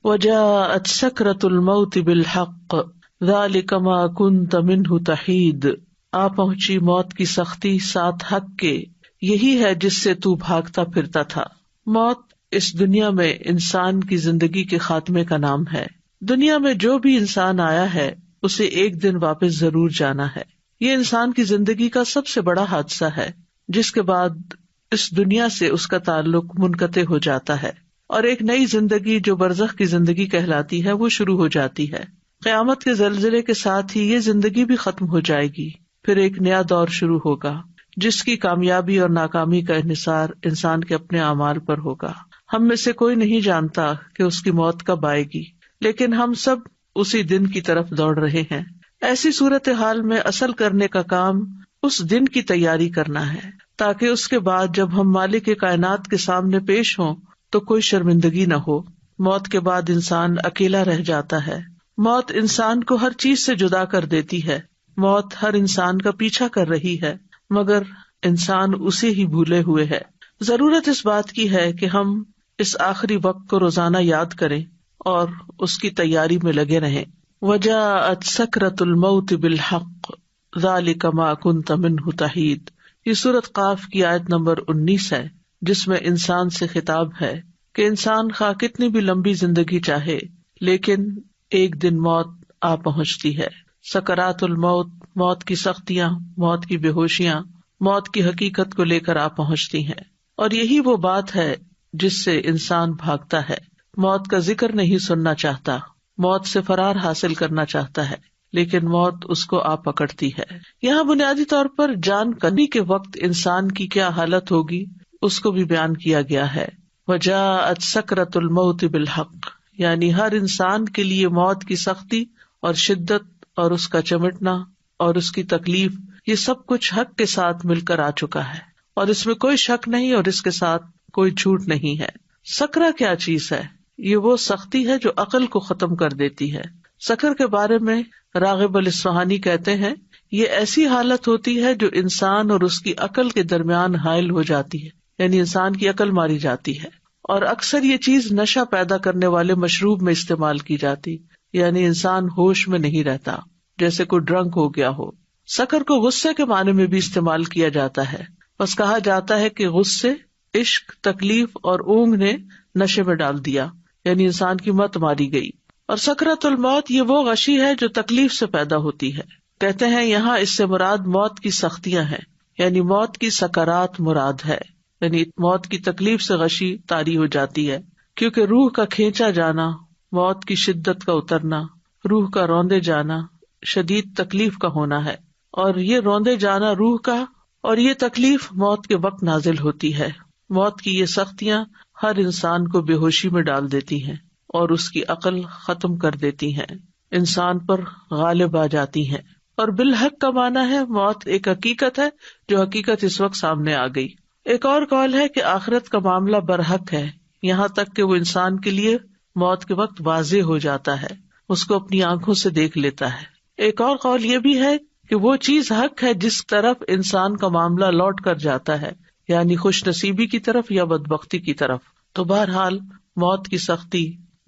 وجاءت سکرۃ الموت بالحق ذلک ما کنت منہ تحید، آ پہنچی موت کی سختی ساتھ حق کے، یہی ہے جس سے تو بھاگتا پھرتا تھا۔ موت اس دنیا میں انسان کی زندگی کے خاتمے کا نام ہے۔ دنیا میں جو بھی انسان آیا ہے اسے ایک دن واپس ضرور جانا ہے۔ یہ انسان کی زندگی کا سب سے بڑا حادثہ ہے، جس کے بعد اس دنیا سے اس کا تعلق منقطع ہو جاتا ہے اور ایک نئی زندگی جو برزخ کی زندگی کہلاتی ہے وہ شروع ہو جاتی ہے۔ قیامت کے زلزلے کے ساتھ ہی یہ زندگی بھی ختم ہو جائے گی، پھر ایک نیا دور شروع ہوگا جس کی کامیابی اور ناکامی کا انحصار انسان کے اپنے اعمال پر ہوگا۔ ہم میں سے کوئی نہیں جانتا کہ اس کی موت کب آئے گی، لیکن ہم سب اسی دن کی طرف دوڑ رہے ہیں۔ ایسی صورتحال میں اصل کرنے کا کام اس دن کی تیاری کرنا ہے، تاکہ اس کے بعد جب ہم مالک کائنات کے سامنے پیش ہوں تو کوئی شرمندگی نہ ہو۔ موت کے بعد انسان اکیلا رہ جاتا ہے۔ موت انسان کو ہر چیز سے جدا کر دیتی ہے۔ موت ہر انسان کا پیچھا کر رہی ہے، مگر انسان اسے ہی بھولے ہوئے ہے۔ ضرورت اس بات کی ہے کہ ہم اس آخری وقت کو روزانہ یاد کریں اور اس کی تیاری میں لگے رہیں۔ وجاءت سکرۃ الموت بالحق ذلک ما کنت منہ تحید، یہ سورۃ قاف کی آیت نمبر 19 ہے، جس میں انسان سے خطاب ہے کہ انسان خواہ کتنی بھی لمبی زندگی چاہے، لیکن ایک دن موت آ پہنچتی ہے۔ سکرات الموت، موت کی سختیاں، موت کی بے ہوشیاں، موت کی حقیقت کو لے کر آ پہنچتی ہیں، اور یہی وہ بات ہے جس سے انسان بھاگتا ہے۔ موت کا ذکر نہیں سننا چاہتا، موت سے فرار حاصل کرنا چاہتا ہے، لیکن موت اس کو آ پکڑتی ہے۔ یہاں بنیادی طور پر جان کنی کے وقت انسان کی کیا حالت ہوگی اس کو بھی بیان کیا گیا ہے۔ وجاءت سکرۃ الموت بالحق، یعنی ہر انسان کے لیے موت کی سختی اور شدت اور اس کا چمٹنا اور اس کی تکلیف، یہ سب کچھ حق کے ساتھ مل کر آ چکا ہے، اور اس میں کوئی شک نہیں اور اس کے ساتھ کوئی جھوٹ نہیں ہے۔ سکرہ کیا چیز ہے؟ یہ وہ سختی ہے جو عقل کو ختم کر دیتی ہے۔ سکر کے بارے میں راغب الاصفہانی کہتے ہیں، یہ ایسی حالت ہوتی ہے جو انسان اور اس کی عقل کے درمیان حائل ہو جاتی ہے، یعنی انسان کی عقل ماری جاتی ہے، اور اکثر یہ چیز نشہ پیدا کرنے والے مشروب میں استعمال کی جاتی، یعنی انسان ہوش میں نہیں رہتا، جیسے کوئی ڈرنک ہو گیا ہو۔ سکر کو غصے کے معنی میں بھی استعمال کیا جاتا ہے، بس کہا جاتا ہے کہ غصے، عشق، تکلیف اور اونگ نے نشے میں ڈال دیا، یعنی انسان کی مت ماری گئی۔ اور سکرۃ الموت یہ وہ غشی ہے جو تکلیف سے پیدا ہوتی ہے۔ کہتے ہیں یہاں اس سے مراد موت کی سختیاں ہیں، یعنی موت کی سکرات مراد ہے، یعنی موت کی تکلیف سے غشی طاری ہو جاتی ہے، کیونکہ روح کا کھینچا جانا، موت کی شدت کا اترنا، روح کا روندے جانا شدید تکلیف کا ہونا ہے، اور یہ روندے جانا روح کا اور یہ تکلیف موت کے وقت نازل ہوتی ہے۔ موت کی یہ سختیاں ہر انسان کو بے ہوشی میں ڈال دیتی ہیں اور اس کی عقل ختم کر دیتی ہیں، انسان پر غالب آ جاتی ہیں۔ اور بالحق کا معنی ہے موت ایک حقیقت ہے جو حقیقت اس وقت سامنے آ گئی۔ ایک اور قول ہے کہ آخرت کا معاملہ برحق ہے، یہاں تک کہ وہ انسان کے لیے موت کے وقت واضح ہو جاتا ہے، اس کو اپنی آنکھوں سے دیکھ لیتا ہے۔ ایک اور قول یہ بھی ہے کہ وہ چیز حق ہے جس طرف انسان کا معاملہ لوٹ کر جاتا ہے، یعنی خوش نصیبی کی طرف یا بدبختی کی طرف۔ تو بہرحال موت کی سختی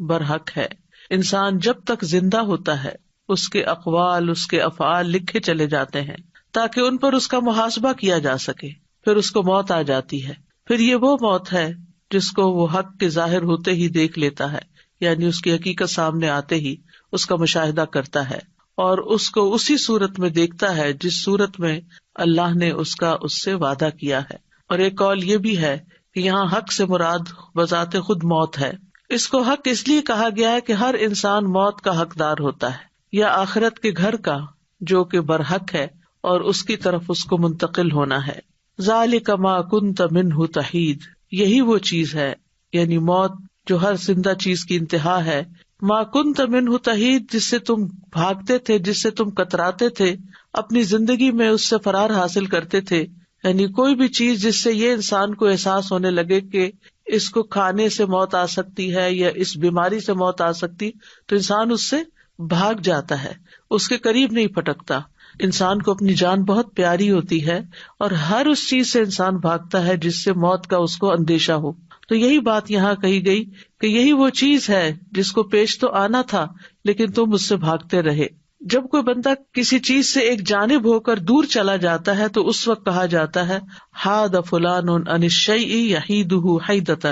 برحق ہے۔ انسان جب تک زندہ ہوتا ہے اس کے اقوال، اس کے افعال لکھے چلے جاتے ہیں تاکہ ان پر اس کا محاسبہ کیا جا سکے، پھر اس کو موت آ جاتی ہے۔ پھر یہ وہ موت ہے جس کو وہ حق کے ظاہر ہوتے ہی دیکھ لیتا ہے، یعنی اس کی حقیقت سامنے آتے ہی اس کا مشاہدہ کرتا ہے اور اس کو اسی صورت میں دیکھتا ہے جس صورت میں اللہ نے اس سے وعدہ کیا ہے۔ اور ایک قول یہ بھی ہے کہ یہاں حق سے مراد بذات خود موت ہے۔ اس کو حق اس لیے کہا گیا ہے کہ ہر انسان موت کا حقدار ہوتا ہے، یا آخرت کے گھر کا جو کہ برحق ہے، اور اس کی طرف اس کو منتقل ہونا ہے۔ ذالک ما کنت منہ تحید، یہی وہ چیز ہے، یعنی موت جو ہر زندہ چیز کی انتہا ہے۔ ما کنت منہ تحید، جس سے تم بھاگتے تھے، جس سے تم کتراتے تھے، اپنی زندگی میں اس سے فرار حاصل کرتے تھے، یعنی کوئی بھی چیز جس سے یہ انسان کو احساس ہونے لگے کہ اس کو کھانے سے موت آ سکتی ہے یا اس بیماری سے موت آ سکتی، تو انسان اس سے بھاگ جاتا ہے، اس کے قریب نہیں پھٹکتا۔ انسان کو اپنی جان بہت پیاری ہوتی ہے اور ہر اس چیز سے انسان بھاگتا ہے جس سے موت کا اس کو اندیشہ ہو۔ تو یہی بات یہاں کہی گئی کہ یہی وہ چیز ہے جس کو پیش تو آنا تھا لیکن تم اس سے بھاگتے رہے. جب کوئی بندہ کسی چیز سے ایک جانب ہو کر دور چلا جاتا ہے تو اس وقت کہا جاتا ہے حاد فلان عن الشیء یحیدہ حیدۃ.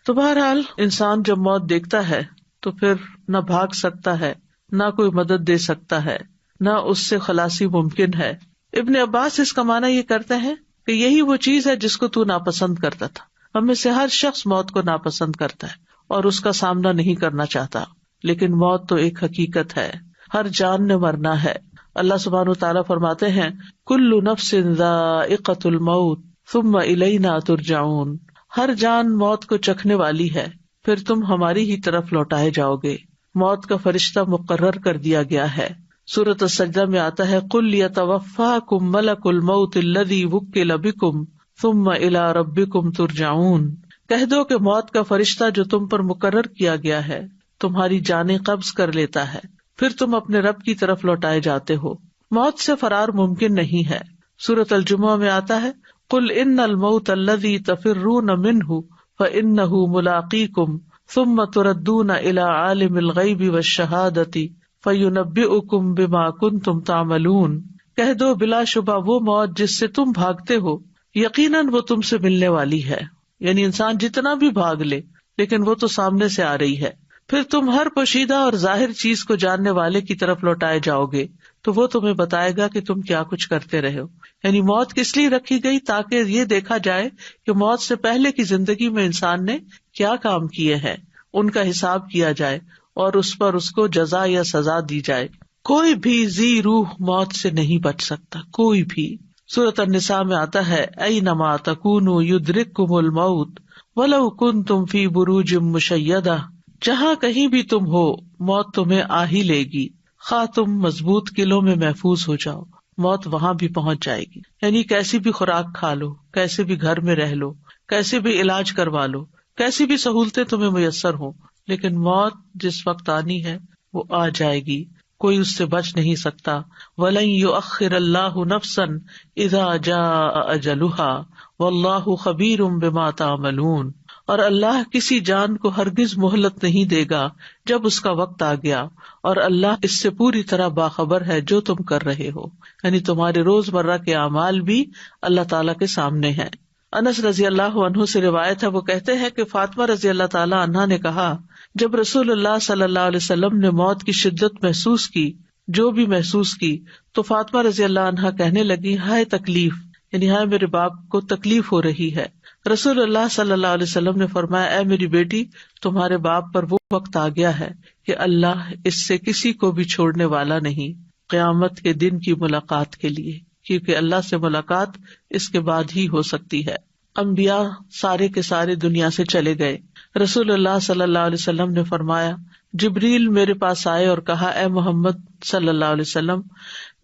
تو بہرحال انسان جب موت دیکھتا ہے تو پھر نہ بھاگ سکتا ہے، نہ کوئی مدد دے سکتا ہے، نہ اس سے خلاصی ممکن ہے. ابن عباس اس کا معنی یہ کرتے ہیں کہ یہی وہ چیز ہے جس کو تو ناپسند کرتا تھا. ہم میں سے ہر شخص موت کو ناپسند کرتا ہے اور اس کا سامنا نہیں کرنا چاہتا، لیکن موت تو ایک حقیقت ہے، ہر جان نے مرنا ہے. اللہ سبحانہ وتعالیٰ فرماتے ہیں کل نفس ذائقۃ الموت ثم الینا ترجعون. ہر جان موت کو چکھنے والی ہے، پھر تم ہماری ہی طرف لوٹائے جاؤ گے. موت کا فرشتہ مقرر کر دیا گیا ہے. سورۃ السجدہ میں آتا ہے قل یتوفاکم ملک الموت الذی وکل بکم ثم الی ربکم ترجعون. کہہ دو کہ موت کا فرشتہ جو تم پر مقرر کیا گیا ہے تمہاری جانیں قبض کر لیتا ہے، پھر تم اپنے رب کی طرف لوٹائے جاتے ہو. موت سے فرار ممکن نہیں ہے. سورۃ الجمعہ میں آتا ہے قل ان الموت الذی تفرون منہ فانہ ملاقیکم ثم تردون الی عالم الغیب والشہادۃ فینبئکم بما کنتم تعملون. کہہ دو بلا شبہ وہ موت جس سے تم بھاگتے ہو یقیناً وہ تم سے ملنے والی ہے. یعنی انسان جتنا بھی بھاگ لے لیکن وہ تو سامنے سے آ رہی ہے. پھر تم ہر پوشیدہ اور ظاہر چیز کو جاننے والے کی طرف لوٹائے جاؤ گے تو وہ تمہیں بتائے گا کہ تم کیا کچھ کرتے رہے ہو. یعنی موت کس لیے رکھی گئی؟ تاکہ یہ دیکھا جائے کہ موت سے پہلے کی زندگی میں انسان نے کیا کام کیے ہیں، ان کا حساب کیا جائے اور اس پر اس کو جزا یا سزا دی جائے. کوئی بھی ذی روح موت سے نہیں بچ سکتا، کوئی بھی. سورۃ النساء میں آتا ہے اینما تکونوا یدرککم الموت ولو کنتم فی بروج مشیدہ. جہاں کہیں بھی تم ہو موت تمہیں آ ہی لے گی، خواہ تم مضبوط قلعوں میں محفوظ ہو جاؤ، موت وہاں بھی پہنچ جائے گی. یعنی کیسی بھی خوراک کھا لو، کیسے بھی گھر میں رہ لو، کیسے بھی علاج کروا لو، کیسی بھی سہولتیں تمہیں میسر ہوں، لیکن موت جس وقت آنی ہے وہ آ جائے گی، کوئی اس سے بچ نہیں سکتا. وَلَن يُؤَخِّرَ اللَّهُ نَفْسًا إِذَا جَاءَ أَجَلُهَا وَاللَّهُ خَبِيرٌ بِمَا تَعْمَلُونَ. اور اللہ کسی جان کو ہرگز مہلت نہیں دے گا جب اس کا وقت آ گیا، اور اللہ اس سے پوری طرح باخبر ہے جو تم کر رہے ہو. یعنی تمہارے روزمرہ کے اعمال بھی اللہ تعالیٰ کے سامنے ہیں. انس رضی اللہ عنہ سے روایت ہے، وہ کہتے ہیں کہ فاطمہ رضی اللہ تعالیٰ عنہا نے کہا جب رسول اللہ صلی اللہ علیہ وسلم نے موت کی شدت محسوس کی، جو بھی محسوس کی، تو فاطمہ رضی اللہ عنہا کہنے لگی ہائے تکلیف، یعنی ہائے میرے باپ کو تکلیف ہو رہی ہے. رسول اللہ صلی اللہ علیہ وسلم نے فرمایا اے میری بیٹی، تمہارے باپ پر وہ وقت آ گیا ہے کہ اللہ اس سے کسی کو بھی چھوڑنے والا نہیں قیامت کے دن کی ملاقات کے لیے، کیونکہ اللہ سے ملاقات اس کے بعد ہی ہو سکتی ہے. انبیاء سارے کے سارے دنیا سے چلے گئے. رسول اللہ صلی اللہ علیہ وسلم نے فرمایا جبریل میرے پاس آئے اور کہا اے محمد صلی اللہ علیہ وسلم،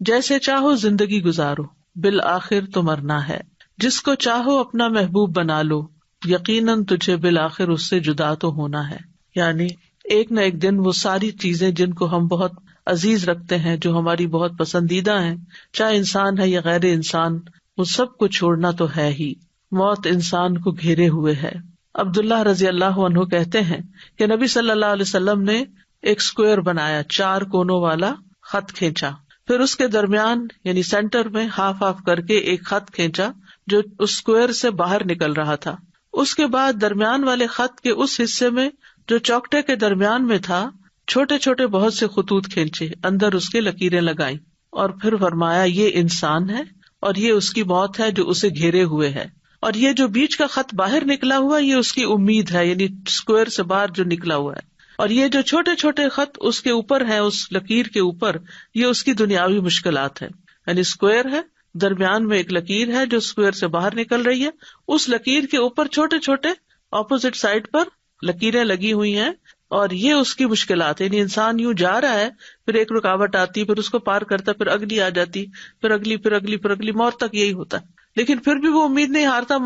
جیسے چاہو زندگی گزارو، بالآخر تو مرنا ہے. جس کو چاہو اپنا محبوب بنا لو، یقیناً تجھے بالآخر اس سے جدا تو ہونا ہے. یعنی ایک نہ ایک دن وہ ساری چیزیں جن کو ہم بہت عزیز رکھتے ہیں، جو ہماری بہت پسندیدہ ہیں، چاہے انسان ہے یا غیر انسان، وہ سب کو چھوڑنا تو ہے ہی. موت انسان کو گھیرے ہوئے ہے. عبداللہ رضی اللہ عنہ کہتے ہیں کہ نبی صلی اللہ علیہ وسلم نے ایک اسکوئر بنایا، 4 کونوں والا خط کھینچا، پھر اس کے درمیان یعنی سینٹر میں ہاف کر کے ایک خط کھینچا جو اس اسکوئر سے باہر نکل رہا تھا. اس کے بعد درمیان والے خط کے اس حصے میں جو چوکٹے کے درمیان میں تھا چھوٹے چھوٹے بہت سے خطوط کھینچے، اندر اس کے لکیریں لگائیں، اور پھر فرمایا یہ انسان ہے اور یہ اس کی موت ہے جو اسے گھیرے ہوئے ہے، اور یہ جو بیچ کا خط باہر نکلا ہوا یہ اس کی امید ہے، یعنی اسکوئر سے باہر جو نکلا ہوا ہے، اور یہ جو چھوٹے چھوٹے خط اس کے اوپر ہیں، اس لکیر کے اوپر، یہ اس کی دنیاوی مشکلات ہیں. یعنی اسکوئر ہے، درمیان میں ایک لکیر ہے جو اسکوئر سے باہر نکل رہی ہے، اس لکیر کے اوپر چھوٹے چھوٹے اپوزٹ سائڈ پر لکیریں لگی ہوئی ہیں، اور یہ اس کی مشکلات ہے. یعنی انسان یوں جا رہا ہے، پھر ایک رکاوٹ آتی، پھر اس کو پار کرتا، پھر اگلی آ جاتی، پھر اگلی، پھر اگلی، پھر اگلی، موت تک یہی ہوتا ہے. لیکن پھر بھی وہ امید نہیں ہارتا،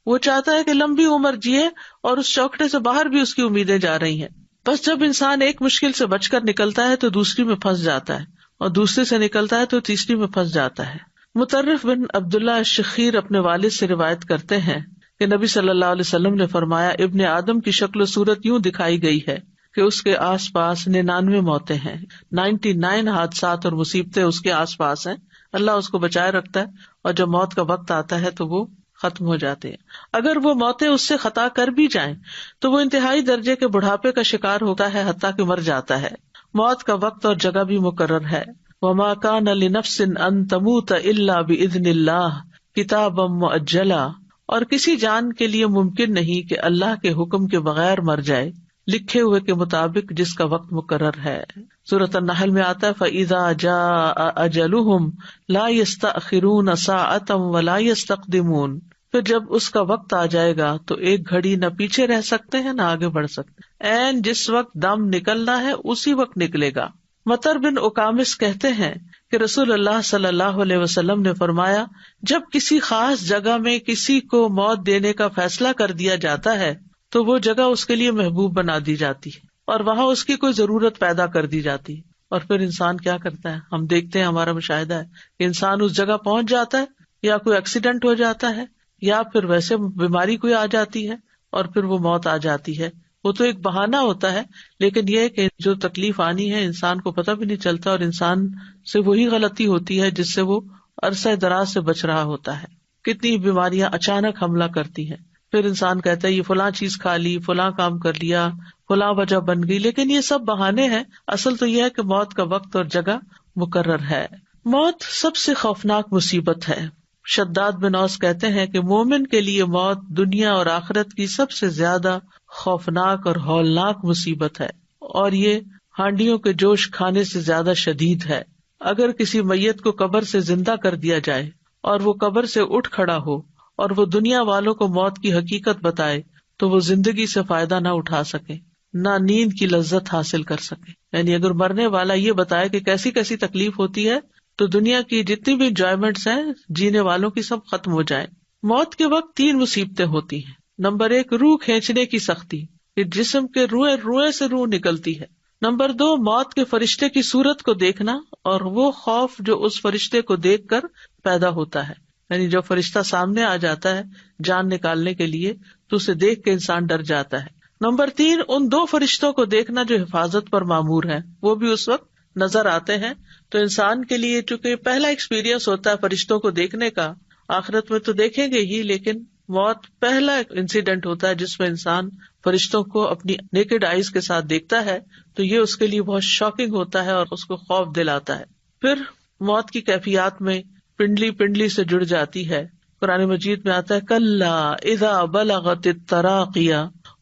وہ چاہتا ہے کہ لمبی عمر جیے، اور اس چوکٹے سے باہر بھی اس کی امیدیں جا رہی ہیں. بس جب انسان ایک مشکل سے بچ کر نکلتا ہے تو دوسری میں پھنس جاتا ہے، اور دوسرے سے نکلتا ہے تو تیسری میں پھنس جاتا ہے. مطرف بن عبداللہ الشخیر اپنے والد سے روایت کرتے ہیں کہ کہ نبی صلی اللہ علیہ وسلم نے فرمایا ابن آدم کی شکل و صورت یوں دکھائی گئی ہے کہ اس کے آس پاس 99 موتیں ہیں، 99 حادثات اور مصیبتیں اس کے آس پاس ہیں. اللہ اس کو بچائے رکھتا ہے، اور جب موت کا وقت آتا ہے تو وہ ختم ہو جاتے ہیں. اگر وہ موتیں اس سے خطا کر بھی جائیں تو وہ انتہائی درجے کے بڑھاپے کا شکار ہوتا ہے حتیٰ کہ مر جاتا ہے. موت کا وقت اور جگہ بھی مقرر ہے. وما كان لنفس ان تموت الا باذن اللہ کتابا مؤجلا، اور کسی جان کے لیے ممکن نہیں کہ اللہ کے حکم کے بغیر مر جائے، لکھے ہوئے کے مطابق جس کا وقت مقرر ہے. سورۃ النحل میں آتا ہے فَإِذَا جَاءَ أَجَلُهُمْ لَا يَسْتَأْخِرُونَ سَاعَةً وَلَا يَسْتَقْدِمُونَ، پھر جب اس کا وقت آ جائے گا تو ایک گھڑی نہ پیچھے رہ سکتے ہیں نہ آگے بڑھ سکتے، این جس وقت دم نکلنا ہے اسی وقت نکلے گا. مطر بن اقامس کہتے ہیں کہ رسول اللہ صلی اللہ علیہ وسلم نے فرمایا، جب کسی خاص جگہ میں کسی کو موت دینے کا فیصلہ کر دیا جاتا ہے تو وہ جگہ اس کے لیے محبوب بنا دی جاتی ہے اور وہاں اس کی کوئی ضرورت پیدا کر دی جاتی ہے. اور پھر انسان کیا کرتا ہے، ہم دیکھتے ہیں، ہمارا مشاہدہ ہے کہ انسان اس جگہ پہنچ جاتا ہے، یا کوئی ایکسیڈنٹ ہو جاتا ہے، یا پھر ویسے بیماری کوئی آ جاتی ہے اور پھر وہ موت آ جاتی ہے. وہ تو ایک بہانہ ہوتا ہے، لیکن یہ کہ جو تکلیف آنی ہے انسان کو پتہ بھی نہیں چلتا، اور انسان سے وہی غلطی ہوتی ہے جس سے وہ عرصہ دراز سے بچ رہا ہوتا ہے. کتنی بیماریاں اچانک حملہ کرتی ہیں، پھر انسان کہتا ہے یہ فلاں چیز کھا لی، فلاں کام کر لیا، فلاں وجہ بن گئی، لیکن یہ سب بہانے ہیں. اصل تو یہ ہے کہ موت کا وقت اور جگہ مقرر ہے. موت سب سے خوفناک مصیبت ہے. شداد بن اوس کہتے ہیں کہ مومن کے لیے موت دنیا اور آخرت کی سب سے زیادہ خوفناک اور ہولناک مصیبت ہے، اور یہ ہانڈیوں کے جوش کھانے سے زیادہ شدید ہے. اگر کسی میت کو قبر سے زندہ کر دیا جائے اور وہ قبر سے اٹھ کھڑا ہو اور وہ دنیا والوں کو موت کی حقیقت بتائے تو وہ زندگی سے فائدہ نہ اٹھا سکے، نہ نیند کی لذت حاصل کر سکے. یعنی اگر مرنے والا یہ بتائے کہ کیسی کیسی تکلیف ہوتی ہے تو دنیا کی جتنی بھی انجوائمنٹس ہیں جینے والوں کی سب ختم ہو جائیں. موت کے وقت 3 مصیبتیں ہوتی ہیں. نمبر 1 روح کھینچنے کی سختی، کہ جسم کے روئے سے روح نکلتی ہے. نمبر 2 موت کے فرشتے کی صورت کو دیکھنا اور وہ خوف جو اس فرشتے کو دیکھ کر پیدا ہوتا ہے. یعنی جو فرشتہ سامنے آ جاتا ہے جان نکالنے کے لیے تو اسے دیکھ کے انسان ڈر جاتا ہے. نمبر 3 ان 2 فرشتوں کو دیکھنا جو حفاظت پر مامور ہیں، وہ بھی اس وقت نظر آتے ہیں. تو انسان کے لیے چونکہ پہلا ایکسپیرینس ہوتا ہے فرشتوں کو دیکھنے کا، آخرت میں تو دیکھیں گے ہی، لیکن موت پہلا انسیڈنٹ ہوتا ہے جس میں انسان فرشتوں کو اپنی نیکڈ آئیز کے ساتھ دیکھتا ہے، تو یہ اس کے لیے بہت شاکنگ ہوتا ہے اور اس کو خوف دلاتا ہے. پھر موت کی کیفیات میں پنڈلی سے جڑ جاتی ہے. قرآن مجید میں آتا ہے کلا اذا بلغت التراقی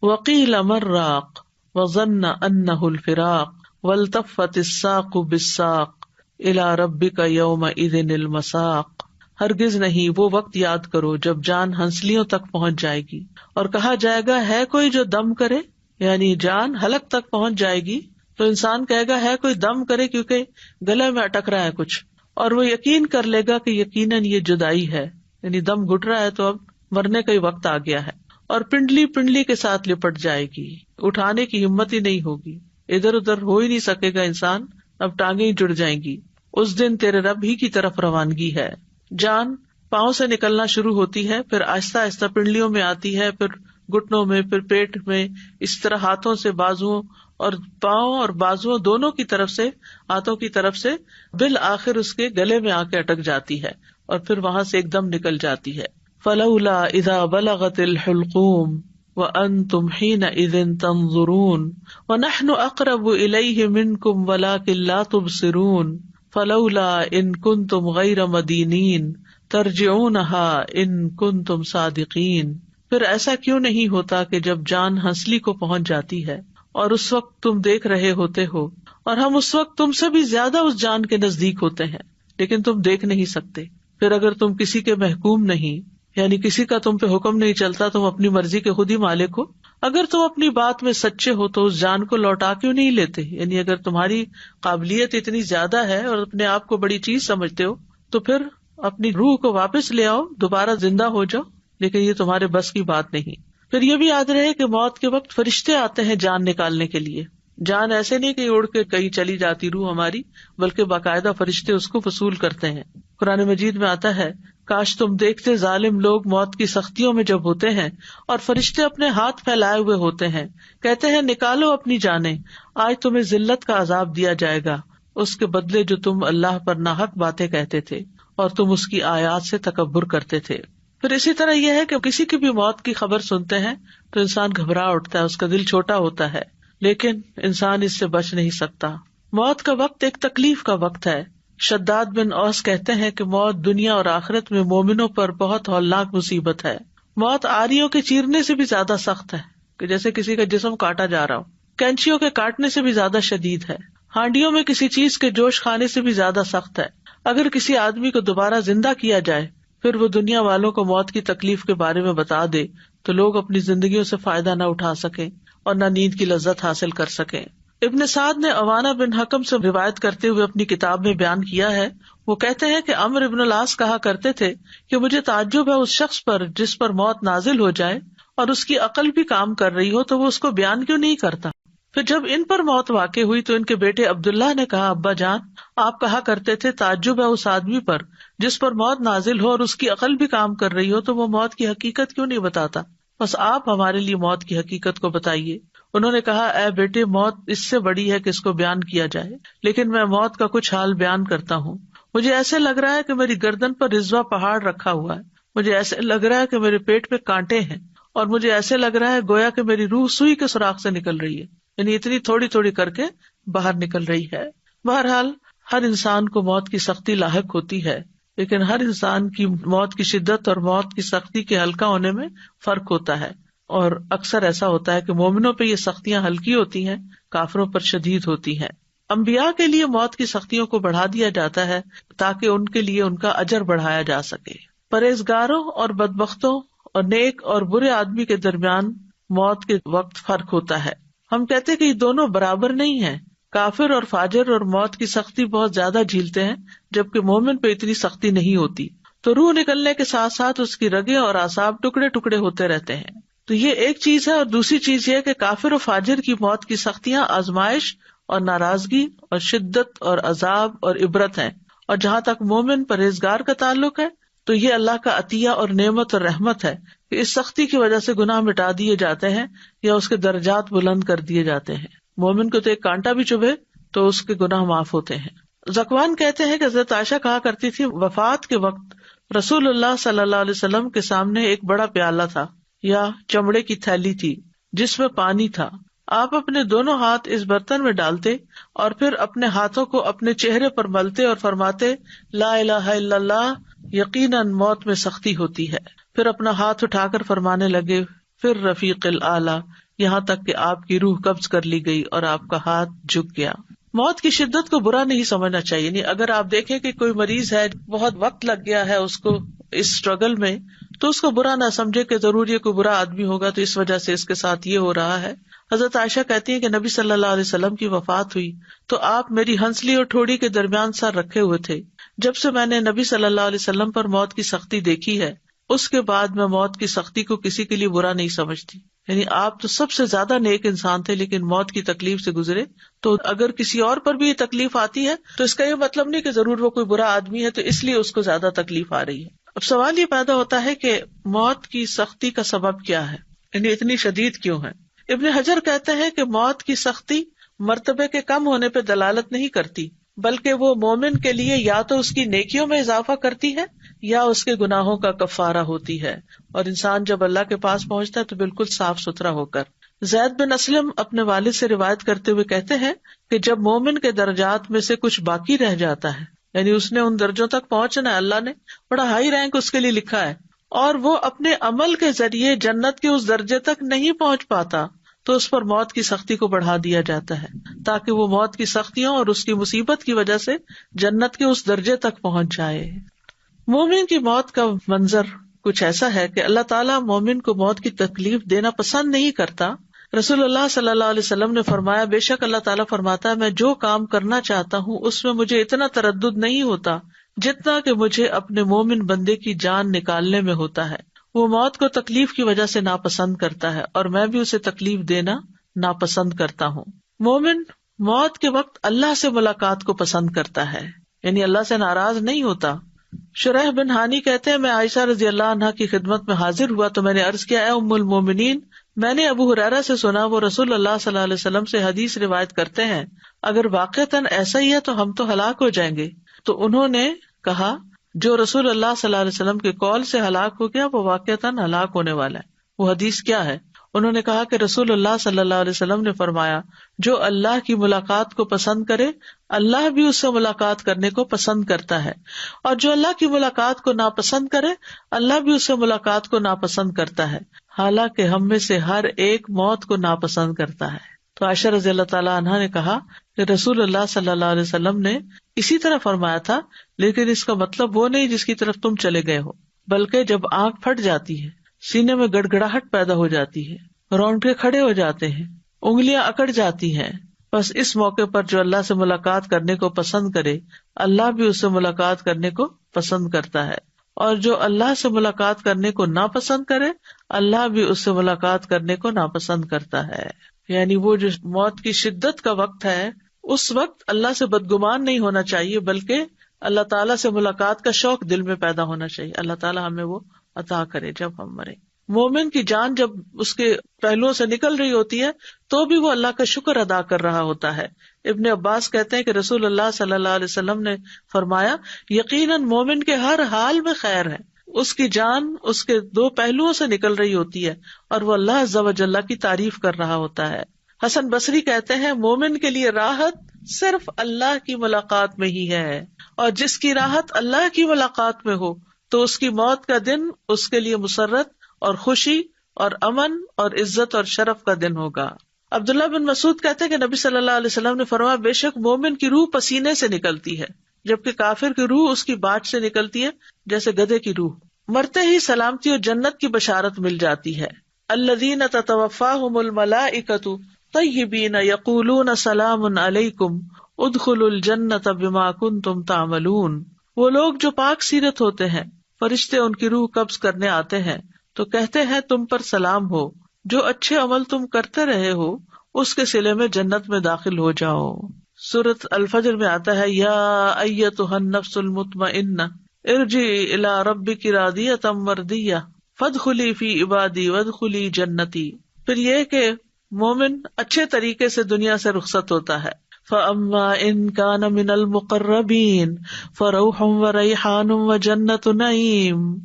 وقیل من راق وظن انہ الفراق والتفت الساق بالساق الی ربک یومئذ المساق. ہرگز نہیں، وہ وقت یاد کرو جب جان ہنسلیوں تک پہنچ جائے گی اور کہا جائے گا ہے کوئی جو دم کرے، یعنی جان حلق تک پہنچ جائے گی تو انسان کہے گا ہے کوئی دم کرے، کیونکہ گلے میں اٹک رہا ہے کچھ، اور وہ یقین کر لے گا کہ یقیناً یہ جدائی ہے، یعنی دم گھٹ رہا ہے تو اب مرنے کا ہی وقت آ گیا ہے. اور پنڈلی کے ساتھ لپٹ جائے گی، اٹھانے کی ہمت ہی نہیں ہوگی، ادھر ادھر ہو ہی نہیں سکے گا انسان، اب ٹانگیں ہی جڑ جائیں گی. اس دن تیرے رب ہی کی طرف روانگی ہے. جان پاؤں سے نکلنا شروع ہوتی ہے، پھر آہستہ آہستہ پنڈلیوں میں آتی ہے، پھر گھٹنوں میں، پھر پیٹ میں، اس طرح ہاتھوں سے، بازوؤں اور پاؤں اور بازوؤں دونوں کی طرف سے، ہاتھوں کی طرف سے بالآخر اس کے گلے میں آ کے اٹک جاتی ہے اور پھر وہاں سے ایک دم نکل جاتی ہے. فلولا اذا بلغت الحلقوم وانتم حينئذ تنظرون ونحن اقرب اليه منكم ولكن لا تبصرون فلولا ان كنتم غير مدينين ترجعونها ان كنتم صادقين. پھر ایسا کیوں نہیں ہوتا کہ جب جان ہنسلی کو پہنچ جاتی ہے اور اس وقت تم دیکھ رہے ہوتے ہو، اور ہم اس وقت تم سے بھی زیادہ اس جان کے نزدیک ہوتے ہیں لیکن تم دیکھ نہیں سکتے. پھر اگر تم کسی کے محکوم نہیں، یعنی کسی کا تم پہ حکم نہیں چلتا، تم اپنی مرضی کے خود ہی مالک ہو، اگر تم اپنی بات میں سچے ہو تو اس جان کو لوٹا کیوں نہیں لیتے؟ یعنی اگر تمہاری قابلیت اتنی زیادہ ہے اور اپنے آپ کو بڑی چیز سمجھتے ہو تو پھر اپنی روح کو واپس لے آؤ، دوبارہ زندہ ہو جاؤ، لیکن یہ تمہارے بس کی بات نہیں. پھر یہ بھی یاد رہے کہ موت کے وقت فرشتے آتے ہیں جان نکالنے کے لیے. جان ایسے نہیں کہ اڑ کے کہیں چلی جاتی روح ہماری، بلکہ باقاعدہ فرشتے اس کو وصول کرتے ہیں. قرآن مجید میں آتا ہے، کاش تم دیکھتے ظالم لوگ موت کی سختیوں میں جب ہوتے ہیں اور فرشتے اپنے ہاتھ پھیلائے ہوئے ہوتے ہیں، کہتے ہیں نکالو اپنی جانیں، آج تمہیں ذلت کا عذاب دیا جائے گا اس کے بدلے جو تم اللہ پر ناحق باتیں کہتے تھے اور تم اس کی آیات سے تکبر کرتے تھے۔ پھر اسی طرح یہ ہے کہ کسی کی بھی موت کی خبر سنتے ہیں تو انسان گھبرا اٹھتا ہے، اس کا دل چھوٹا ہوتا ہے، لیکن انسان اس سے بچ نہیں سکتا۔ موت کا وقت ایک تکلیف کا وقت ہے۔ شداد بن اوس کہتے ہیں کہ موت دنیا اور آخرت میں مومنوں پر بہت ہولناک مصیبت ہے۔ موت آریوں کے چیرنے سے بھی زیادہ سخت ہے، کہ جیسے کسی کا جسم کاٹا جا رہا ہو، کینچیوں کے کاٹنے سے بھی زیادہ شدید ہے، ہانڈیوں میں کسی چیز کے جوش کھانے سے بھی زیادہ سخت ہے۔ اگر کسی آدمی کو دوبارہ زندہ کیا جائے پھر وہ دنیا والوں کو موت کی تکلیف کے بارے میں بتا دے تو لوگ اپنی زندگیوں سے فائدہ نہ اٹھا سکیں اور نہ نیند کی لذت حاصل کر سکیں۔ ابن سعد نے عوانہ بن حکم سے روایت کرتے ہوئے اپنی کتاب میں بیان کیا ہے، وہ کہتے ہیں کہ عمرو بن العاص کہا کرتے تھے کہ مجھے تعجب ہے اس شخص پر جس پر موت نازل ہو جائے اور اس کی عقل بھی کام کر رہی ہو تو وہ اس کو بیان کیوں نہیں کرتا۔ پھر جب ان پر موت واقع ہوئی تو ان کے بیٹے عبداللہ نے کہا، ابا جان آپ کہا کرتے تھے تعجب ہے اس آدمی پر جس پر موت نازل ہو اور اس کی عقل بھی کام کر رہی ہو تو وہ موت کی حقیقت کیوں نہیں بتاتا، بس آپ ہمارے لیے موت کی حقیقت کو بتائیے۔ انہوں نے کہا، اے بیٹے موت اس سے بڑی ہے کہ اس کو بیان کیا جائے، لیکن میں موت کا کچھ حال بیان کرتا ہوں۔ مجھے ایسے لگ رہا ہے کہ میری گردن پر رضوہ پہاڑ رکھا ہوا ہے، مجھے ایسے لگ رہا ہے کہ میرے پیٹ پہ کانٹے ہیں، اور مجھے ایسے لگ رہا ہے گویا کہ میری روح سوئی کے سوراخ سے نکل رہی ہے، یعنی اتنی تھوڑی تھوڑی کر کے باہر نکل رہی ہے۔ بہرحال ہر انسان کو موت کی سختی لاحق ہوتی ہے، لیکن ہر انسان کی موت کی شدت اور موت کی سختی کے ہلکا ہونے میں فرق ہوتا ہے، اور اکثر ایسا ہوتا ہے کہ مومنوں پہ یہ سختیاں ہلکی ہوتی ہیں، کافروں پر شدید ہوتی ہیں۔ انبیاء کے لیے موت کی سختیوں کو بڑھا دیا جاتا ہے تاکہ ان کے لیے ان کا اجر بڑھایا جا سکے۔ پرہیزگاروں اور بدبختوں اور نیک اور برے آدمی کے درمیان موت کے وقت فرق ہوتا ہے۔ ہم کہتے کہ یہ دونوں برابر نہیں ہیں، کافر اور فاجر اور موت کی سختی بہت زیادہ جھیلتے ہیں جبکہ مومن پہ اتنی سختی نہیں ہوتی، تو روح نکلنے کے ساتھ ساتھ اس کی رگیں اور اعصاب ٹکڑے ٹکڑے ہوتے رہتے ہیں۔ تو یہ ایک چیز ہے، اور دوسری چیز یہ کہ کافر و فاجر کی موت کی سختیاں آزمائش اور ناراضگی اور شدت اور عذاب اور عبرت ہیں، اور جہاں تک مومن پرہیزگار کا تعلق ہے تو یہ اللہ کا عطیہ اور نعمت اور رحمت ہے کہ اس سختی کی وجہ سے گناہ مٹا دیے جاتے ہیں یا اس کے درجات بلند کر دیے جاتے ہیں۔ مومن کو تو ایک کانٹا بھی چبھے تو اس کے گناہ معاف ہوتے ہیں۔ ذکوان کہتے ہیں کہ حضرت عائشہ کہا کرتی تھی، وفات کے وقت رسول اللہ صلی اللہ علیہ وسلم کے سامنے ایک بڑا پیالہ تھا یا چمڑے کی تھیلی تھی جس میں پانی تھا، آپ اپنے دونوں ہاتھ اس برتن میں ڈالتے اور پھر اپنے ہاتھوں کو اپنے چہرے پر ملتے اور فرماتے، لا الہ الا اللہ، یقیناً موت میں سختی ہوتی ہے۔ پھر اپنا ہاتھ اٹھا کر فرمانے لگے، پھر رفیق الاعلی، یہاں تک کہ آپ کی روح قبض کر لی گئی اور آپ کا ہاتھ جھک گیا۔ موت کی شدت کو برا نہیں سمجھنا چاہیے، نہیں اگر آپ دیکھیں کہ کوئی مریض ہے، بہت وقت لگ گیا ہے اس کو اس اسٹرگل میں، تو اس کو برا نہ سمجھے کہ ضرور یہ کوئی برا آدمی ہوگا تو اس وجہ سے اس کے ساتھ یہ ہو رہا ہے۔ حضرت عائشہ کہتی ہیں کہ نبی صلی اللہ علیہ وسلم کی وفات ہوئی تو آپ میری ہنسلی اور ٹھوڑی کے درمیان سر رکھے ہوئے تھے۔ جب سے میں نے نبی صلی اللہ علیہ وسلم پر موت کی سختی دیکھی ہے اس کے بعد میں موت کی سختی کو کسی کے لیے برا نہیں سمجھتی۔ یعنی آپ تو سب سے زیادہ نیک انسان تھے لیکن موت کی تکلیف سے گزرے، تو اگر کسی اور پر بھی یہ تکلیف آتی ہے تو اس کا یہ مطلب نہیں کہ ضرور وہ کوئی برا آدمی ہے تو اس لیے اس کو زیادہ تکلیف آ رہی ہے۔ اب سوال یہ پیدا ہوتا ہے کہ موت کی سختی کا سبب کیا ہے، یعنی اتنی شدید کیوں ہے؟ ابن حجر کہتے ہیں کہ موت کی سختی مرتبے کے کم ہونے پہ دلالت نہیں کرتی، بلکہ وہ مومن کے لیے یا تو اس کی نیکیوں میں اضافہ کرتی ہے یا اس کے گناہوں کا کفارہ ہوتی ہے، اور انسان جب اللہ کے پاس پہنچتا ہے تو بالکل صاف ستھرا ہو کر۔ زید بن اسلم اپنے والد سے روایت کرتے ہوئے کہتے ہیں کہ جب مومن کے درجات میں سے کچھ باقی رہ جاتا ہے، یعنی اس نے ان درجوں تک پہنچنا ہے، اللہ نے بڑا ہائی رینک اس کے لیے لکھا ہے، اور وہ اپنے عمل کے ذریعے جنت کے اس درجے تک نہیں پہنچ پاتا تو اس پر موت کی سختی کو بڑھا دیا جاتا ہے تاکہ وہ موت کی سختیوں اور اس کی مصیبت کی وجہ سے جنت کے اس درجے تک پہنچ جائے۔ مومن کی موت کا منظر کچھ ایسا ہے کہ اللہ تعالیٰ مومن کو موت کی تکلیف دینا پسند نہیں کرتا۔ رسول اللہ صلی اللہ علیہ وسلم نے فرمایا، بے شک اللہ تعالیٰ فرماتا ہے، میں جو کام کرنا چاہتا ہوں اس میں مجھے اتنا تردد نہیں ہوتا جتنا کہ مجھے اپنے مومن بندے کی جان نکالنے میں ہوتا ہے۔ وہ موت کو تکلیف کی وجہ سے ناپسند کرتا ہے اور میں بھی اسے تکلیف دینا ناپسند کرتا ہوں۔ مومن موت کے وقت اللہ سے ملاقات کو پسند کرتا ہے، یعنی اللہ سے ناراض نہیں ہوتا، شریح بن ہانی کہتے ہیں میں عائشہ رضی اللہ عنہا کی خدمت میں حاضر ہوا تو میں نے عرض کیا، اے ام المومنین، میں نے ابو ہریرہ سے سنا وہ رسول اللہ صلی اللہ علیہ وسلم سے حدیث روایت کرتے ہیں، اگر واقعتاً ایسا ہی ہے تو ہم تو ہلاک ہو جائیں گے۔ تو انہوں نے کہا جو رسول اللہ صلی اللہ علیہ وسلم کے قول سے ہلاک ہو گیا وہ واقعتاً ہلاک ہونے والا ہے۔ وہ حدیث کیا ہے؟ انہوں نے کہا کہ رسول اللہ صلی اللہ علیہ وسلم نے فرمایا، جو اللہ کی ملاقات کو پسند کرے اللہ بھی اس سے ملاقات کرنے کو پسند کرتا ہے، اور جو اللہ کی ملاقات کو ناپسند کرے اللہ بھی اس سے ملاقات کو ناپسند کرتا ہے، حالانکہ ہم میں سے ہر ایک موت کو ناپسند کرتا ہے۔ تو عائشہ رضی اللہ تعالیٰ عنہا نے کہا کہ رسول اللہ صلی اللہ علیہ وسلم نے اسی طرح فرمایا تھا، لیکن اس کا مطلب وہ نہیں جس کی طرف تم چلے گئے ہو، بلکہ جب آنکھ پھٹ جاتی ہے، سینے میں گڑگڑاہٹ پیدا ہو جاتی ہے، رونگٹے کھڑے ہو جاتے ہیں، انگلیاں اکڑ جاتی ہیں، بس اس موقع پر جو اللہ سے ملاقات کرنے کو پسند کرے اللہ بھی اس سے ملاقات کرنے کو پسند کرتا ہے، اور جو اللہ سے ملاقات کرنے کو ناپسند کرے اللہ بھی اس سے ملاقات کرنے کو ناپسند کرتا ہے۔ یعنی وہ جو موت کی شدت کا وقت ہے اس وقت اللہ سے بدگمان نہیں ہونا چاہیے، بلکہ اللہ تعالیٰ سے ملاقات کا شوق دل میں پیدا ہونا چاہیے۔ اللہ تعالیٰ ہمیں وہ عطا کرے جب ہم مریں۔ مومن کی جان جب اس کے پہلوؤں سے نکل رہی ہوتی ہے تو بھی وہ اللہ کا شکر ادا کر رہا ہوتا ہے۔ ابن عباس کہتے ہیں کہ رسول اللہ صلی اللہ علیہ وسلم نے فرمایا، یقیناً مومن کے ہر حال میں خیر ہے، اس کی جان اس کے دو پہلوؤں سے نکل رہی ہوتی ہے اور وہ اللہ عز و جل کی تعریف کر رہا ہوتا ہے۔ حسن بصری کہتے ہیں مومن کے لیے راحت صرف اللہ کی ملاقات میں ہی ہے، اور جس کی راحت اللہ کی ملاقات میں ہو تو اس کی موت کا دن اس کے لیے مسرت اور خوشی اور امن اور عزت اور شرف کا دن ہوگا۔ عبداللہ بن مسعود کہتے ہیں کہ نبی صلی اللہ علیہ وسلم نے فرمایا، بے شک مومن کی روح پسینے سے نکلتی ہے جبکہ کافر کی روح اس کی باٹ سے نکلتی ہے جیسے گدھے کی روح۔ مرتے ہی سلامتی اور جنت کی بشارت مل جاتی ہے۔ الذین تتوفاہم الملائکۃ طیبین یقولون سلام علیکم ادخلوا الجنۃ بما کنتم تعملون۔ وہ لوگ جو پاک سیرت ہوتے ہیں فرشتے ان کی روح قبض کرنے آتے ہیں تو کہتے ہیں تم پر سلام ہو، جو اچھے عمل تم کرتے رہے ہو اس کے صلے میں جنت میں داخل ہو جاؤ۔ سورۃ الفجر میں آتا ہے، یا ایتھا النفس المطمئنہ ارجعی الی ربک راضیۃ مرضیہ فادخلی فی عبادی وادخلی جنتی۔ پھر یہ کہ مومن اچھے طریقے سے دنیا سے رخصت ہوتا ہے۔ فَأَمَّا إِن كَانَ مِنَ الْمُقَرَّبِينَ فَرَوْحٌ وَرَيْحَانٌ وَجَنَّةُ نَعِيمٍ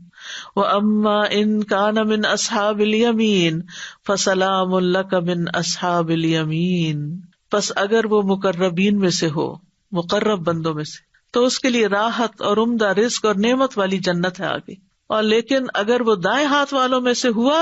وَأَمَّا إِن كَانَ مِنْ أَصْحَابِ الْيَمِينِ فَسَلَامٌ لَكَ مِنْ أَصْحَابِ الْيَمِينِ۔ پس اگر وہ مقربین میں سے ہو، مقرب بندوں میں سے، تو اس کے لیے راحت اور عمدہ رزق اور نعمت والی جنت ہے آگے، اور لیکن اگر وہ دائیں ہاتھ والوں میں سے ہوا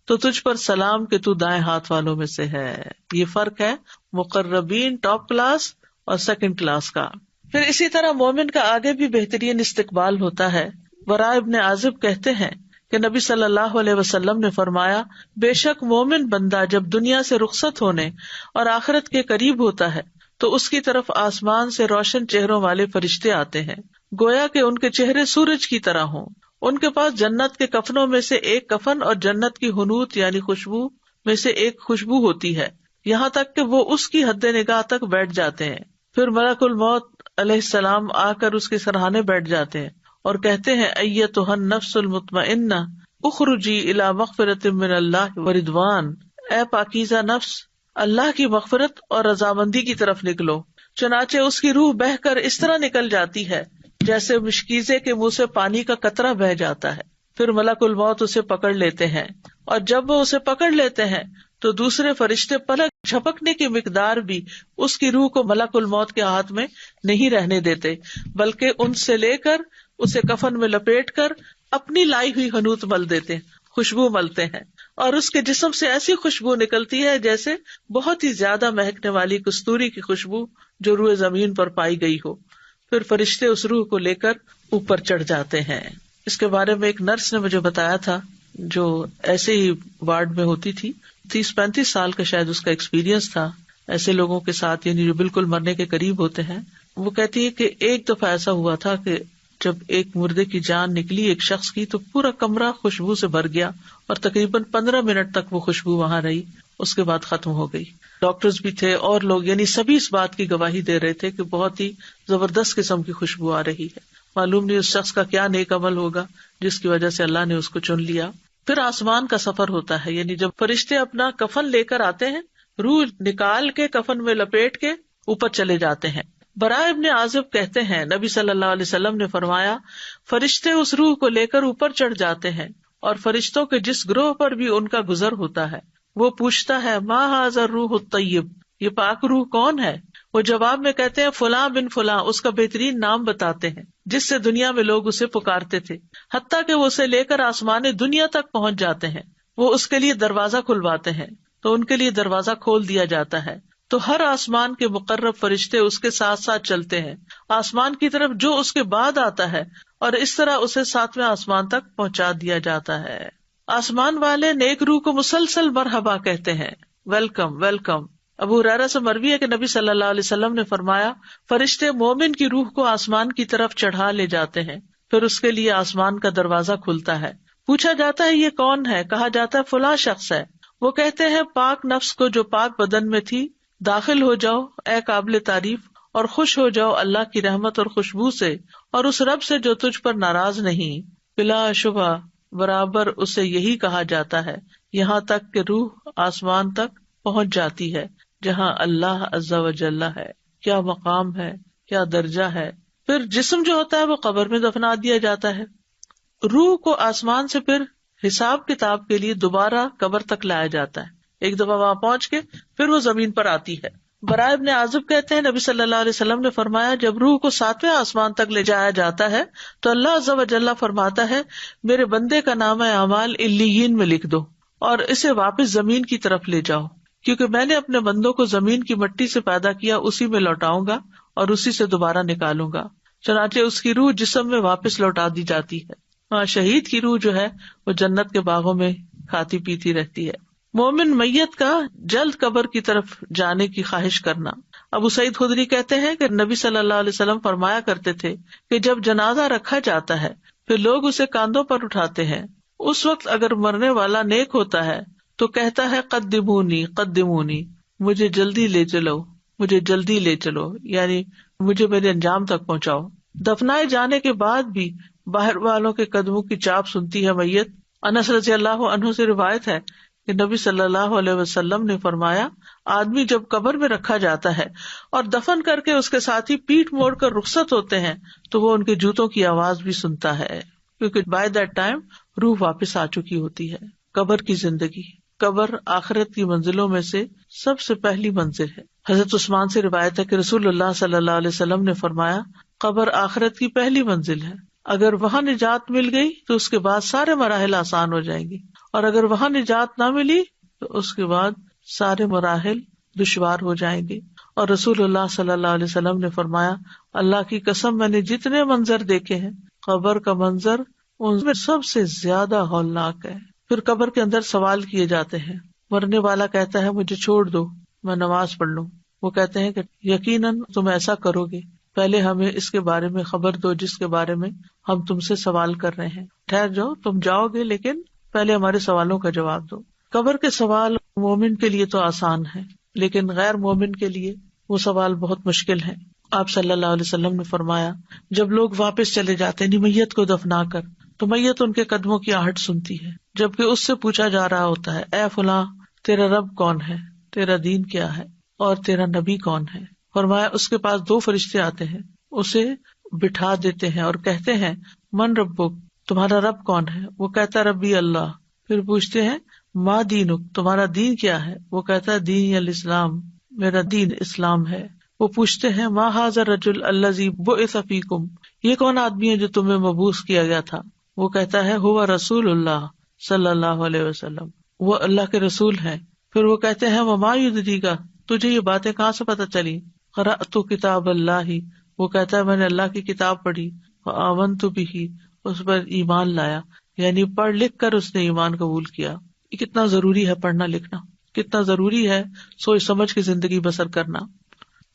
تو تجھ پر سلام کہ تو دائیں ہاتھ والوں میں سے ہے۔ یہ فرق ہے مقربین ٹاپ کلاس اور سیکنڈ کلاس کا۔ پھر اسی طرح مومن کا آگے بھی بہترین استقبال ہوتا ہے۔ براء ابن عازب کہتے ہیں کہ نبی صلی اللہ علیہ وسلم نے فرمایا، بے شک مومن بندہ جب دنیا سے رخصت ہونے اور آخرت کے قریب ہوتا ہے تو اس کی طرف آسمان سے روشن چہروں والے فرشتے آتے ہیں، گویا کہ ان کے چہرے سورج کی طرح ہوں۔ ان کے پاس جنت کے کفنوں میں سے ایک کفن اور جنت کی حنوط یعنی خوشبو میں سے ایک خوشبو ہوتی ہے، یہاں تک کہ وہ اس کی حد نگاہ تک بیٹھ جاتے ہیں۔ پھر ملک الموت علیہ السلام آ کر اس کے سرہانے بیٹھ جاتے ہیں اور کہتے ہیں، ایتھا النفس المطمئنہ اخرجی الی مغفرۃ من اللہ ورضوان، اے پاکیزہ نفس اللہ کی مغفرت اور رضامندی کی طرف نکلو۔ چنانچہ اس کی روح بہہ کر اس طرح نکل جاتی ہے جیسے مشکیزے کے منہ سے پانی کا قطرہ بہہ جاتا ہے۔ پھر ملک الموت اسے پکڑ لیتے ہیں، اور جب وہ اسے پکڑ لیتے ہیں تو دوسرے فرشتے پلک جھپکنے کی مقدار بھی اس کی روح کو ملک الموت کے ہاتھ میں نہیں رہنے دیتے، بلکہ ان سے لے کر اسے کفن میں لپیٹ کر اپنی لائی ہوئی حنوط مل دیتے ہیں، خوشبو ملتے ہیں، اور اس کے جسم سے ایسی خوشبو نکلتی ہے جیسے بہت ہی زیادہ مہکنے والی کستوری کی خوشبو جو روئے زمین پر پائی گئی ہو۔ پھر فرشتے اس روح کو لے کر اوپر چڑھ جاتے ہیں۔ اس کے بارے میں ایک نرس نے مجھے بتایا تھا جو ایسے ہی وارڈ میں ہوتی تھی، 30-35 سال کا شاید اس کا ایکسپیرینس تھا ایسے لوگوں کے ساتھ، یعنی جو بالکل مرنے کے قریب ہوتے ہیں۔ وہ کہتی ہے کہ ایک دفعہ ایسا ہوا تھا کہ جب ایک مردے کی جان نکلی ایک شخص کی تو پورا کمرہ خوشبو سے بھر گیا اور تقریباً 15 منٹ تک وہ خوشبو وہاں رہی، اس کے بعد ختم ہو گئی۔ ڈاکٹرز بھی تھے اور لوگ، یعنی سبھی اس بات کی گواہی دے رہے تھے کہ بہت ہی زبردست قسم کی خوشبو آ رہی ہے۔ معلوم نہیں اس شخص کا کیا نیک عمل ہوگا جس کی وجہ سے اللہ نے اس کو چن لیا. پھر آسمان کا سفر ہوتا ہے، یعنی جب فرشتے اپنا کفن لے کر آتے ہیں، روح نکال کے کفن میں لپیٹ کے اوپر چلے جاتے ہیں. براء ابن عازب کہتے ہیں نبی صلی اللہ علیہ وسلم نے فرمایا، فرشتے اس روح کو لے کر اوپر چڑھ جاتے ہیں اور فرشتوں کے جس گروہ پر بھی ان کا گزر ہوتا ہے وہ پوچھتا ہے ما ھذا الروح الطیب، یہ پاک روح کون ہے؟ وہ جواب میں کہتے ہیں فلاں بن فلاں، اس کا بہترین نام بتاتے ہیں جس سے دنیا میں لوگ اسے پکارتے تھے، حتیٰ کہ وہ اسے لے کر آسمان دنیا تک پہنچ جاتے ہیں. وہ اس کے لیے دروازہ کھلواتے ہیں تو ان کے لیے دروازہ کھول دیا جاتا ہے، تو ہر آسمان کے مقرب فرشتے اس کے ساتھ ساتھ چلتے ہیں آسمان کی طرف جو اس کے بعد آتا ہے، اور اس طرح اسے 7ویں آسمان تک پہنچا دیا جاتا ہے. آسمان والے نیک روح کو مسلسل مرحبا کہتے ہیں، ویلکم ویلکم. ابو ہریرہ سے مروی ہے کہ نبی صلی اللہ علیہ وسلم نے فرمایا، فرشتے مومن کی روح کو آسمان کی طرف چڑھا لے جاتے ہیں، پھر اس کے لیے آسمان کا دروازہ کھلتا ہے. پوچھا جاتا ہے یہ کون ہے؟ کہا جاتا ہے فلاں شخص ہے. وہ کہتے ہیں پاک نفس کو جو پاک بدن میں تھی، داخل ہو جاؤ اے قابل تعریف، اور خوش ہو جاؤ اللہ کی رحمت اور خوشبو سے اور اس رب سے جو تجھ پر ناراض نہیں. بلا شبہ برابر اسے یہی کہا جاتا ہے یہاں تک کہ روح آسمان تک پہنچ جاتی ہے جہاں اللہ عز و جل ہے. کیا مقام ہے، کیا درجہ ہے. پھر جسم جو ہوتا ہے وہ قبر میں دفنا دیا جاتا ہے. روح کو آسمان سے پھر حساب کتاب کے لیے دوبارہ قبر تک لایا جاتا ہے. ایک دفعہ وہاں پہنچ کے پھر وہ زمین پر آتی ہے. براء ابن عازب کہتے ہیں نبی صلی اللہ علیہ وسلم نے فرمایا، جب روح کو 7ویں آسمان تک لے جایا جاتا ہے تو اللہ عز و جل فرماتا ہے میرے بندے کا نام اعمال علیین میں لکھ دو اور اسے واپس زمین کی طرف لے جاؤ، کیونکہ میں نے اپنے بندوں کو زمین کی مٹی سے پیدا کیا، اسی میں لوٹاؤں گا اور اسی سے دوبارہ نکالوں گا. چنانچہ اس کی روح جسم میں واپس لوٹا دی جاتی ہے. ہاں، شہید کی روح جو ہے وہ جنت کے باغوں میں کھاتی پیتی رہتی ہے. مومن میت کا جلد قبر کی طرف جانے کی خواہش کرنا. ابو سعید خدری کہتے ہیں کہ نبی صلی اللہ علیہ وسلم فرمایا کرتے تھے کہ جب جنازہ رکھا جاتا ہے پھر لوگ اسے کاندھوں پر اٹھاتے ہیں، اس وقت اگر مرنے والا نیک ہوتا ہے تو کہتا ہے قدمونی قدمونی، مجھے جلدی لے چلو، مجھے جلدی لے چلو، یعنی مجھے میرے انجام تک پہنچاؤ. دفنائے جانے کے بعد بھی باہر والوں کے قدموں کی چاپ سنتی ہے میت. انس رضی اللہ عنہ سے روایت ہے کہ نبی صلی اللہ علیہ وسلم نے فرمایا، آدمی جب قبر میں رکھا جاتا ہے اور دفن کر کے اس کے ساتھی پیٹ موڑ کر رخصت ہوتے ہیں تو وہ ان کے جوتوں کی آواز بھی سنتا ہے، کیونکہ بائی دیٹ ٹائم روح واپس آ چکی ہوتی ہے. قبر کی زندگی، قبر آخرت کی منزلوں میں سے سب سے پہلی منزل ہے. حضرت عثمان سے روایت ہے کہ رسول اللہ صلی اللہ علیہ وسلم نے فرمایا، قبر آخرت کی پہلی منزل ہے، اگر وہاں نجات مل گئی تو اس کے بعد سارے مراحل آسان ہو جائیں گی، اور اگر وہاں نجات نہ ملی تو اس کے بعد سارے مراحل دشوار ہو جائیں گے. اور رسول اللہ صلی اللہ علیہ وسلم نے فرمایا، اللہ کی قسم میں نے جتنے منظر دیکھے ہیں قبر کا منظر ان میں سب سے زیادہ ہولناک ہے. پھر قبر کے اندر سوال کیے جاتے ہیں. مرنے والا کہتا ہے مجھے چھوڑ دو، میں نماز پڑھ لوں. وہ کہتے ہیں کہ یقیناً تم ایسا کرو گے، پہلے ہمیں اس کے بارے میں خبر دو جس کے بارے میں ہم تم سے سوال کر رہے ہیں. ٹھہر جاؤ، تم جاؤ گے لیکن پہلے ہمارے سوالوں کا جواب دو. قبر کے سوال مومن کے لیے تو آسان ہے، لیکن غیر مومن کے لیے وہ سوال بہت مشکل ہے. آپ صلی اللہ علیہ وسلم نے فرمایا، جب لوگ واپس چلے جاتے ہیں میت کو دفنا کر تو میت ان کے قدموں کی آہٹ سنتی ہے، جبکہ اس سے پوچھا جا رہا ہوتا ہے، اے فلاں تیرا رب کون ہے، تیرا دین کیا ہے اور تیرا نبی کون ہے. فرمایا اس کے پاس 2 فرشتے آتے ہیں، اسے بٹھا دیتے ہیں اور کہتے ہیں من ربک، تمہارا رب کون ہے؟ وہ کہتا ربی اللہ. پھر پوچھتے ہیں ما دینک، تمہارا دین کیا ہے؟ وہ کہتا ہے دین الاسلام، میرا دین اسلام ہے. وہ پوچھتے ہیں ما ھذا الرجل الذی بعث فیکم، یہ کون آدمی ہے جو تمہیں مبعوث کیا گیا تھا؟ وہ کہتا ہے ہوا رسول اللہ صلی اللہ علیہ وسلم، وہ اللہ کے رسول ہیں. پھر وہ کہتے ہیں وما یدریک، تجھے یہ باتیں کہاں سے پتہ چلی؟ قرأت کتاب اللہ، وہ کہتا ہے میں نے اللہ کی کتاب پڑھی، وآمنت بہ، اس پر ایمان لایا، یعنی پڑھ لکھ کر اس نے ایمان قبول کیا. یہ کتنا ضروری ہے پڑھنا لکھنا، کتنا ضروری ہے سوچ سمجھ کے زندگی بسر کرنا.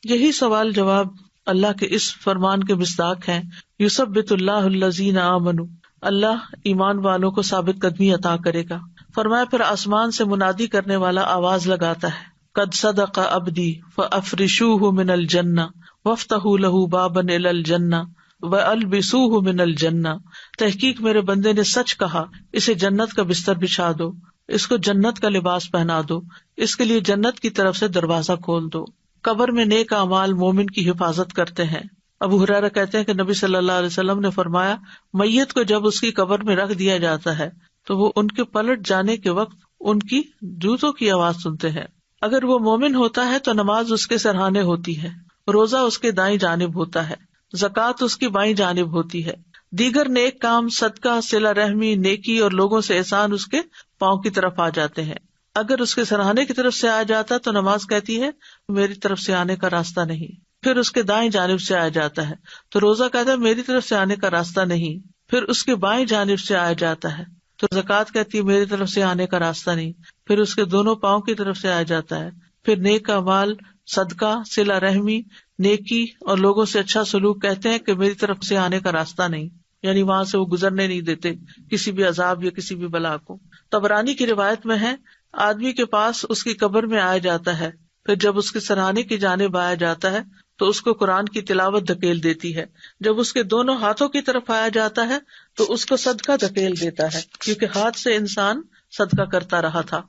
یہی سوال جواب اللہ کے اس فرمان کے مصداق ہیں، یثبت اللہ الذین آمنوا، اللہ ایمان والوں کو ثابت قدمی عطا کرے گا. فرمایا پھر آسمان سے منادی کرنے والا آواز لگاتا ہے، قد صدق عبدی فافرشوہ من الجنہ وافتحوا لہ بابا الی الجنہ وَأَلْبِسُوهُ مِنَ الْجَنَّةِ، تحقیق میرے بندے نے سچ کہا، اسے جنت کا بستر بچھا دو، اس کو جنت کا لباس پہنا دو، اس کے لیے جنت کی طرف سے دروازہ کھول دو۔ قبر میں نیک اعمال مومن کی حفاظت کرتے ہیں۔ ابو ہریرہ کہتے ہیں کہ نبی صلی اللہ علیہ وسلم نے فرمایا، میت کو جب اس کی قبر میں رکھ دیا جاتا ہے تو وہ ان کے پلٹ جانے کے وقت ان کی جوتوں کی آواز سنتے ہیں۔ اگر وہ مومن ہوتا ہے تو نماز اس کے سرہانے ہوتی ہے، روزہ اس کے دائیں جانب ہوتا ہے، زکوٰۃ اس کی بائیں جانب ہوتی ہے، دیگر نیک کام، صدقہ، صلہ رحمی، نیکی اور لوگوں سے احسان اس کے پاؤں کی طرف آ جاتے ہیں۔ اگر اس کے سرہانے کی طرف سے آ جاتا تو نماز کہتی ہے میری طرف سے آنے کا راستہ نہیں، پھر اس کے دائیں جانب سے آ جاتا ہے تو روزہ کہتا ہے میری طرف سے آنے کا راستہ نہیں، پھر اس کے بائیں جانب سے آ جاتا ہے تو زکوٰۃ کہتی ہے میری طرف سے آنے کا راستہ نہیں، پھر اس کے دونوں پاؤں کی طرف سے آ جاتا ہے، پھر نیک اعمال، صدقہ، صلہ رحمی، نیکی اور لوگوں سے اچھا سلوک کہتے ہیں کہ میری طرف سے آنے کا راستہ نہیں، یعنی وہاں سے وہ گزرنے نہیں دیتے کسی بھی عذاب یا کسی بھی بلا کو۔ طبرانی کی روایت میں ہے، آدمی کے پاس اس کی قبر میں آیا جاتا ہے، پھر جب اس کے سرہانے کی جانب آیا جاتا ہے تو اس کو قرآن کی تلاوت دھکیل دیتی ہے، جب اس کے دونوں ہاتھوں کی طرف آیا جاتا ہے تو اس کو صدقہ دھکیل دیتا ہے، کیونکہ ہاتھ سے انسان صدقہ کرتا رہا تھا،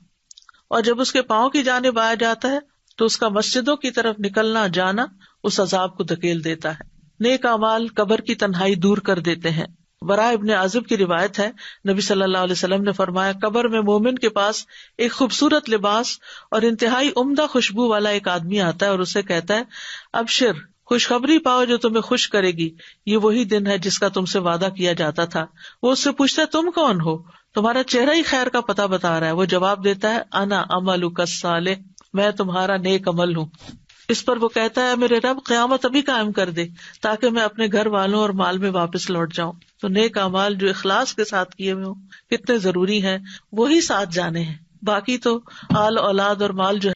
اور جب اس کے پاؤں کی جانب آیا جاتا ہے تو اس کا مسجدوں کی طرف نکلنا جانا اس عذاب کو دھکیل دیتا ہے۔ نیک اعمال قبر کی تنہائی دور کر دیتے ہیں۔ براء ابن عازب کی روایت ہے، نبی صلی اللہ علیہ وسلم نے فرمایا، قبر میں مومن کے پاس ایک خوبصورت لباس اور انتہائی عمدہ خوشبو والا ایک آدمی آتا ہے اور اسے کہتا ہے، ابشر، خوشخبری پاؤ جو تمہیں خوش کرے گی، یہ وہی دن ہے جس کا تم سے وعدہ کیا جاتا تھا۔ وہ اس سے پوچھتا ہے تم کون ہو؟ تمہارا چہرہ ہی خیر کا پتہ بتا رہا ہے۔ وہ جواب دیتا ہے، انا عملک الصالح، میں تمہارا نیک عمل ہوں۔ اس پر وہ کہتا ہے، میرے رب قیامت ابھی قائم کر دے تاکہ میں اپنے گھر والوں اور مال میں واپس لوٹ جاؤں۔ تو نیک اعمال جو اخلاص کے ساتھ کیے ہوئے ہوں کتنے ضروری ہیں، وہی ساتھ جانے ہیں، باقی تو آل اولاد اور مال جو